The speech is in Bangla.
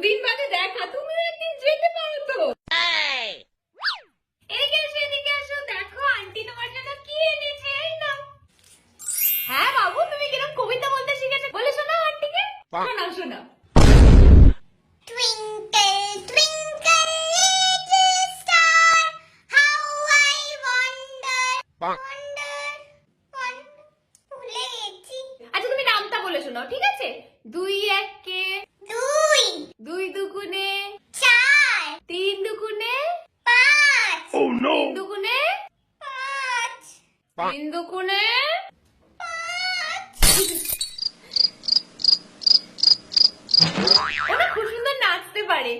এতদিন বাদে দেখা, তুমি একদিন যেতে পারো তো। এদিকে এসো, এদিকে এসো, দেখো আন্টি তোমার জন্য কি এনেছে। এই নাও। হ্যাঁ বাবু, তুমি কিরকম কবিতা বলতে শিখেছো, বলে শোনাও আন্টিকে। শোনাও শোনাও। Twinkle, twinkle, little star, how I wonder, ভুলে গেছি। আচ্ছা তুমি নামটা বলে শোনাও, ঠিক আছে? 2 একে 2, 2 দুগুণে 4, 3 দুগুণে 5, 3 দুগুণে 5, 3 দুগুণে 5। ওরা খুব সুন্দর নাচতে পারে।